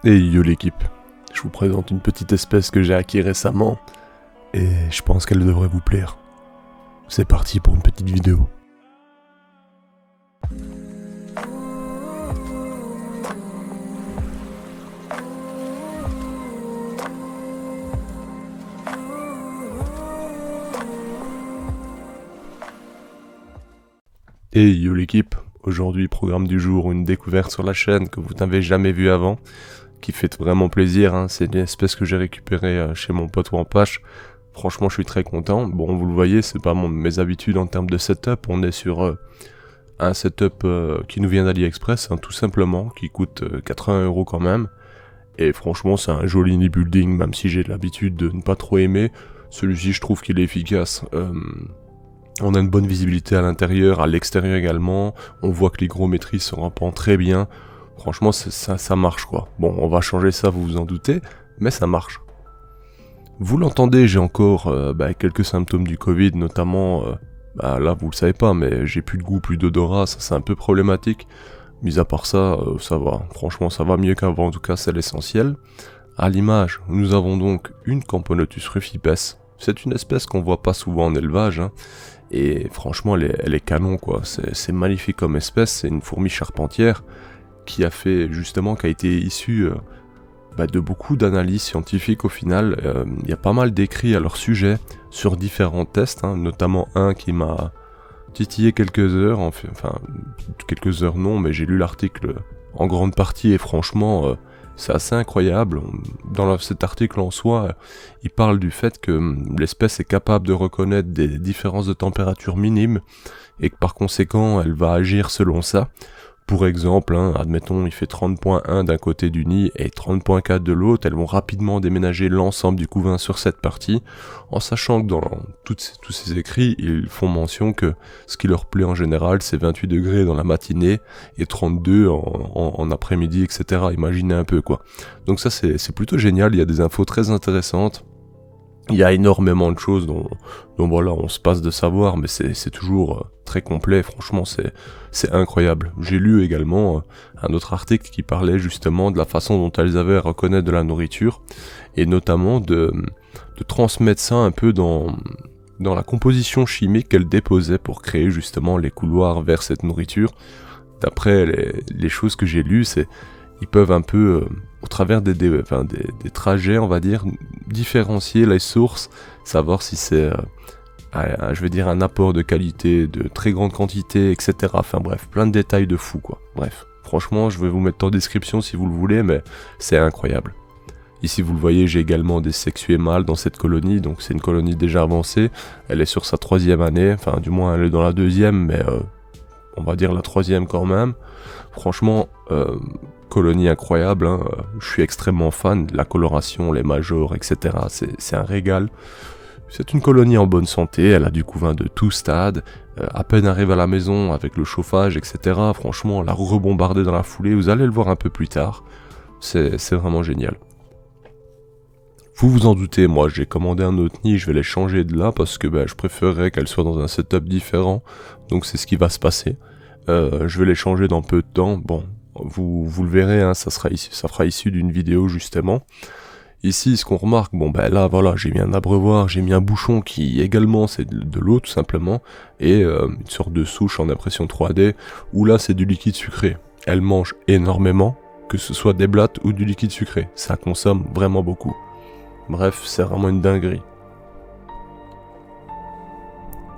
Et yo l'équipe, je vous présente une petite espèce que j'ai acquis récemment et je pense qu'elle devrait vous plaire. C'est parti pour une petite vidéo. Et yo l'équipe, aujourd'hui programme du jour, une découverte sur la chaîne que vous n'avez jamais vue avant, qui fait vraiment plaisir, hein. C'est une espèce que j'ai récupérée chez mon pote Wampash. Franchement je suis très content. Bon, vous le voyez, c'est pas mes habitudes en termes de setup, on est sur un setup qui nous vient d'AliExpress, hein, tout simplement, qui coûte 80€ quand même. Et franchement c'est un joli knee building, même si j'ai l'habitude de ne pas trop aimer. Celui-ci je trouve qu'il est efficace. On a une bonne visibilité à l'intérieur, à l'extérieur également. On voit que l'hygrométrie se remplit très bien. Franchement, ça marche quoi. Bon, on va changer ça, vous vous en doutez, mais ça marche. Vous l'entendez, j'ai encore quelques symptômes du Covid, notamment, là vous le savez pas, mais j'ai plus de goût, plus d'odorat, ça c'est un peu problématique. Mis à part ça, ça va. Franchement, ça va mieux qu'avant, en tout cas c'est l'essentiel. À l'image, nous avons donc une Camponotus rufipes. C'est une espèce qu'on voit pas souvent en élevage, hein. Et franchement, elle est canon quoi. C'est magnifique comme espèce. C'est une fourmi charpentière qui a été issue de beaucoup d'analyses scientifiques au final. Il y a pas mal d'écrits à leur sujet sur différents tests, hein, notamment un qui m'a titillé quelques heures. Enfin, quelques heures non, mais j'ai lu l'article en grande partie et franchement, c'est assez incroyable. Dans cet article en soi, il parle du fait que l'espèce est capable de reconnaître des différences de température minimes et que par conséquent, elle va agir selon ça. Pour exemple, hein, admettons, il fait 30.1 d'un côté du nid et 30.4 de l'autre, elles vont rapidement déménager l'ensemble du couvain sur cette partie, en sachant que dans tous ces écrits, ils font mention que ce qui leur plaît en général, c'est 28 degrés dans la matinée et 32 en après-midi, etc. Imaginez un peu quoi. Donc ça c'est plutôt génial, il y a des infos très intéressantes. Il y a énormément de choses dont voilà, on se passe de savoir, mais c'est toujours très complet, franchement c'est incroyable. J'ai lu également un autre article qui parlait justement de la façon dont elles avaient à reconnaître de la nourriture, et notamment de transmettre ça un peu dans la composition chimique qu'elles déposaient pour créer justement les couloirs vers cette nourriture. D'après les choses que j'ai lues, ils peuvent un peu, au travers des trajets, on va dire, différencier les sources, savoir si c'est, un apport de qualité, de très grande quantité, etc. Enfin bref, plein de détails de fou, quoi. Bref, franchement, je vais vous mettre en description si vous le voulez, mais c'est incroyable. Ici, vous le voyez, j'ai également des sexués mâles dans cette colonie, donc c'est une colonie déjà avancée. Elle est sur sa 3e année, enfin du moins elle est dans la 2e, mais on va dire la 3e quand même. Franchement, colonie incroyable, hein. Je suis extrêmement fan de la coloration, les majors, etc. C'est un régal. C'est une colonie en bonne santé, elle a du couvain de tout stade, à peine arrive à la maison avec le chauffage, etc. Franchement, elle a rebombardé dans la foulée, vous allez le voir un peu plus tard. C'est vraiment génial. Vous vous en doutez, moi j'ai commandé un autre nid, je vais les changer de là parce que je préférerais qu'elles soient dans un setup différent, donc c'est ce qui va se passer. Je vais les changer dans peu de temps. Bon, vous le verrez, hein, ça fera issu d'une vidéo justement. Ici, ce qu'on remarque, là voilà, j'ai mis un abreuvoir, j'ai mis un bouchon qui également c'est de l'eau tout simplement, et une sorte de souche en impression 3D, où là c'est du liquide sucré. Elle mange énormément, que ce soit des blattes ou du liquide sucré, ça consomme vraiment beaucoup. Bref, c'est vraiment une dinguerie.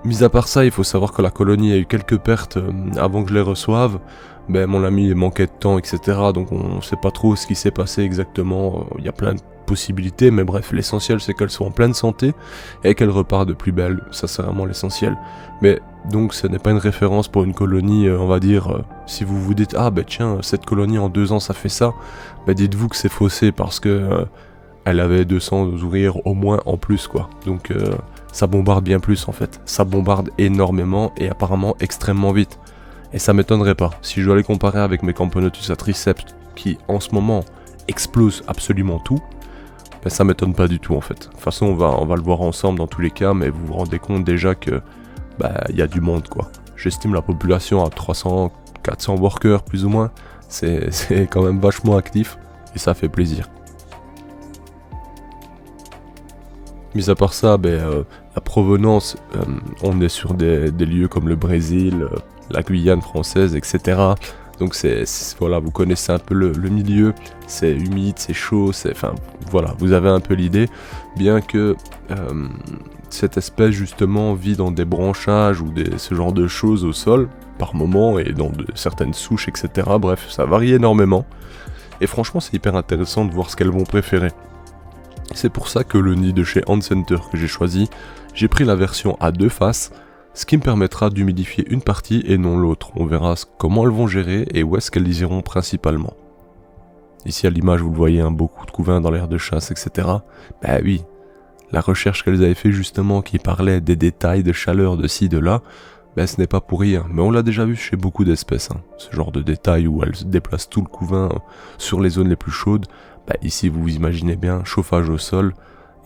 Mis à part ça, il faut savoir que la colonie a eu quelques pertes avant que je les reçoive. Mon ami manquait de temps, etc. Donc on sait pas trop ce qui s'est passé exactement. Il y a plein de possibilités, mais bref, l'essentiel c'est qu'elles soient en pleine santé et qu'elles repartent de plus belle. Ça c'est vraiment l'essentiel. Mais donc ce n'est pas une référence pour une colonie, on va dire, si vous vous dites « Ah tiens, cette colonie en 2 ans ça fait ça », dites-vous que c'est faussé parce que elle avait 200 ouvrières au moins en plus quoi. Donc ça bombarde bien plus en fait. Ça bombarde énormément et apparemment extrêmement vite. Et ça m'étonnerait pas. Si je dois les comparer avec mes Camponotus à triceps qui en ce moment explosent absolument tout, ça m'étonne pas du tout en fait. De toute façon on va le voir ensemble dans tous les cas, mais vous vous rendez compte déjà que y a du monde quoi. J'estime la population à 300, 400 workers plus ou moins. C'est quand même vachement actif. et ça fait plaisir. Mis à part ça, la provenance, on est sur des lieux comme le Brésil, la Guyane française, etc. Donc voilà, vous connaissez un peu le milieu, c'est humide, c'est chaud, voilà, vous avez un peu l'idée, bien que cette espèce justement vit dans des branchages ou ce genre de choses au sol, par moment, et dans certaines souches, etc. Bref, ça varie énormément, et franchement c'est hyper intéressant de voir ce qu'elles vont préférer. C'est pour ça que le nid de chez Ant Center que j'ai choisi, j'ai pris la version à 2 faces, ce qui me permettra d'humidifier une partie et non l'autre. On verra comment elles vont gérer et où est-ce qu'elles iront principalement. Ici à l'image vous le voyez, beaucoup de couvains dans l'aire de chasse, etc. Bah oui, la recherche qu'elles avaient fait justement qui parlait des détails de chaleur de ci, de là, ce n'est pas pour rien, mais on l'a déjà vu chez beaucoup d'espèces, ce genre de détails où elles déplacent tout le couvain sur les zones les plus chaudes. Ici vous vous imaginez bien, chauffage au sol,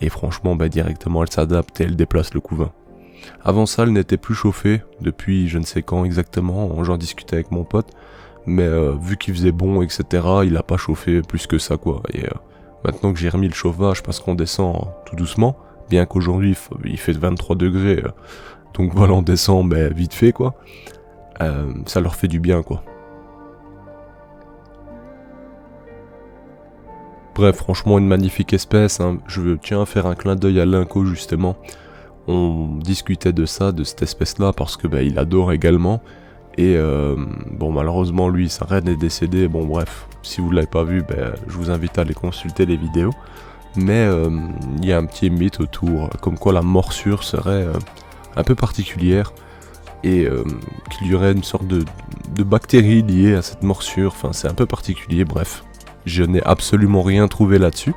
et franchement directement elles s'adaptent et elles déplacent le couvain. Avant ça, elle n'était plus chauffée, depuis je ne sais quand exactement, j'en discutais avec mon pote, mais vu qu'il faisait bon, etc., il a pas chauffé plus que ça, quoi. Et maintenant que j'ai remis le chauffage, parce qu'on descend tout doucement, bien qu'aujourd'hui il fait 23 degrés, donc voilà, on descend vite fait, quoi, ça leur fait du bien, quoi. Bref, franchement, une magnifique espèce, je tiens à faire un clin d'œil à Linko, justement. On discutait de cette espèce-là, parce que il adore également. Et malheureusement, lui, sa reine est décédée. Bon, bref, si vous ne l'avez pas vu, je vous invite à aller consulter les vidéos. Mais il y a un petit mythe autour, comme quoi la morsure serait un peu particulière. Et qu'il y aurait une sorte de bactérie liée à cette morsure. Enfin, c'est un peu particulier, bref. Je n'ai absolument rien trouvé là-dessus.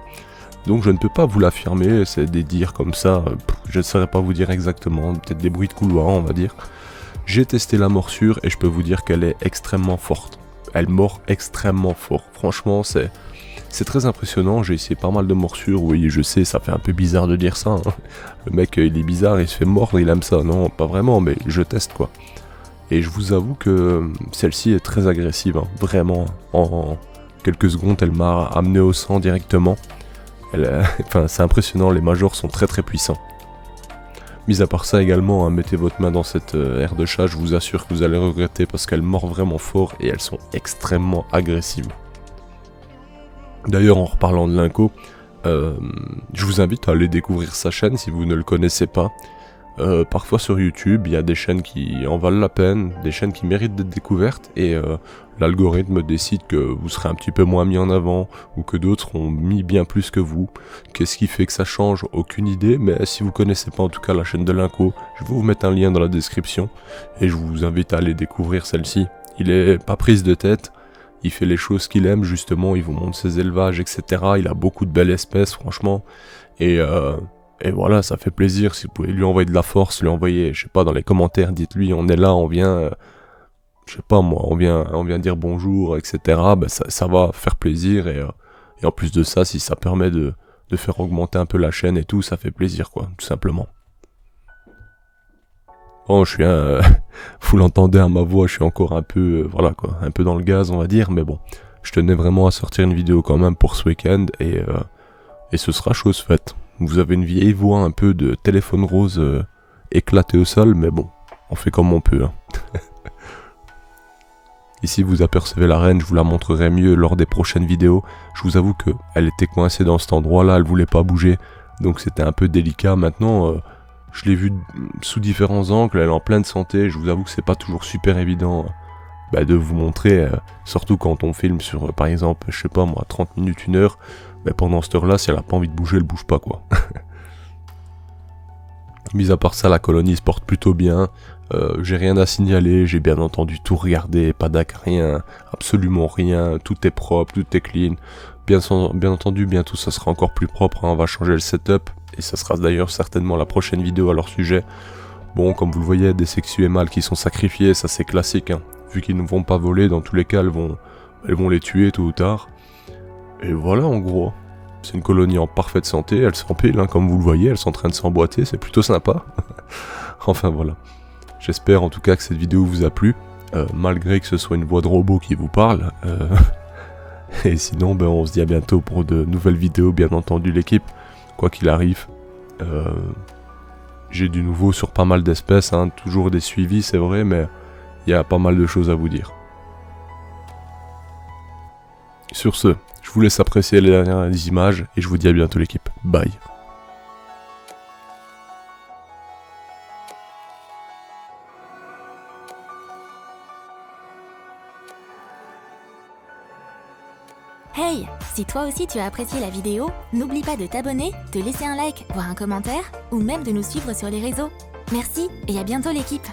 Donc je ne peux pas vous l'affirmer, c'est des dires comme ça, je ne saurais pas vous dire exactement, peut-être des bruits de couloir on va dire. J'ai testé la morsure et je peux vous dire qu'elle est extrêmement forte. Elle mord extrêmement fort, franchement c'est très impressionnant, j'ai essayé pas mal de morsures, oui je sais, ça fait un peu bizarre de dire ça. Le mec il est bizarre, il se fait mordre, il aime ça, non pas vraiment, mais je teste quoi. Et je vous avoue que celle-ci est très agressive, vraiment, en quelques secondes elle m'a amené au sang directement. C'est impressionnant, les majors sont très très puissants. Mis à part ça également, mettez votre main dans cette aire de chat, je vous assure que vous allez regretter parce qu'elles mordent vraiment fort et elles sont extrêmement agressives. D'ailleurs, en reparlant de Linko, je vous invite à aller découvrir sa chaîne si vous ne le connaissez pas. Parfois sur YouTube, il y a des chaînes qui en valent la peine, des chaînes qui méritent d'être découvertes, et l'algorithme décide que vous serez un petit peu moins mis en avant, ou que d'autres ont mis bien plus que vous. Qu'est-ce qui fait que ça change? Aucune idée, mais si vous connaissez pas en tout cas la chaîne de Linko, je vais vous mettre un lien dans la description, et je vous invite à aller découvrir celle-ci. Il est pas prise de tête, il fait les choses qu'il aime justement, il vous montre ses élevages, etc. Il a beaucoup de belles espèces franchement, et voilà, ça fait plaisir, si vous pouvez lui envoyer de la force, lui envoyer, je sais pas, dans les commentaires, dites-lui, on est là, on vient, je sais pas moi, on vient dire bonjour, etc. Ça va faire plaisir, et en plus de ça, si ça permet de faire augmenter un peu la chaîne et tout, ça fait plaisir, quoi, tout simplement. Bon, vous l'entendez à ma voix, je suis encore un peu, voilà quoi, un peu dans le gaz, on va dire, mais bon, je tenais vraiment à sortir une vidéo quand même pour ce week-end, et ce sera chose faite. Vous avez une vieille voix un peu de téléphone rose éclatée au sol, mais bon, on fait comme on peut. Ici vous apercevez la reine, je vous la montrerai mieux lors des prochaines vidéos. Je vous avoue que elle était coincée dans cet endroit-là, elle voulait pas bouger, donc c'était un peu délicat. Maintenant, je l'ai vue sous différents angles, elle est en pleine santé, je vous avoue que c'est pas toujours super évident de vous montrer, surtout quand on filme sur, par exemple, je sais pas moi, 30 minutes, 1 heure, pendant cette heure-là, si elle a pas envie de bouger, elle bouge pas, quoi. Mis à part ça, la colonie se porte plutôt bien, j'ai rien à signaler, j'ai bien entendu tout regardé, pas d'acarien, absolument rien, tout est propre, tout est clean. Bien entendu, bientôt ça sera encore plus propre, on va changer le setup, et ça sera d'ailleurs certainement la prochaine vidéo à leur sujet. Bon, comme vous le voyez, des sexués mâles qui sont sacrifiés, ça c'est classique, vu qu'ils ne vont pas voler, dans tous les cas, elles vont les tuer tôt ou tard. Et voilà, en gros, c'est une colonie en parfaite santé, elle s'empile, comme vous le voyez, elle est en train de s'emboîter, c'est plutôt sympa. Enfin voilà, j'espère en tout cas que cette vidéo vous a plu, malgré que ce soit une voix de robot qui vous parle. Et sinon, on se dit à bientôt pour de nouvelles vidéos, bien entendu l'équipe, quoi qu'il arrive. J'ai du nouveau sur pas mal d'espèces, hein, toujours des suivis c'est vrai, mais il y a pas mal de choses à vous dire. Sur ce, je vous laisse apprécier les dernières images et je vous dis à bientôt l'équipe. Bye. Hey, si toi aussi tu as apprécié la vidéo, n'oublie pas de t'abonner, de laisser un like, voire un commentaire, ou même de nous suivre sur les réseaux. Merci et à bientôt l'équipe.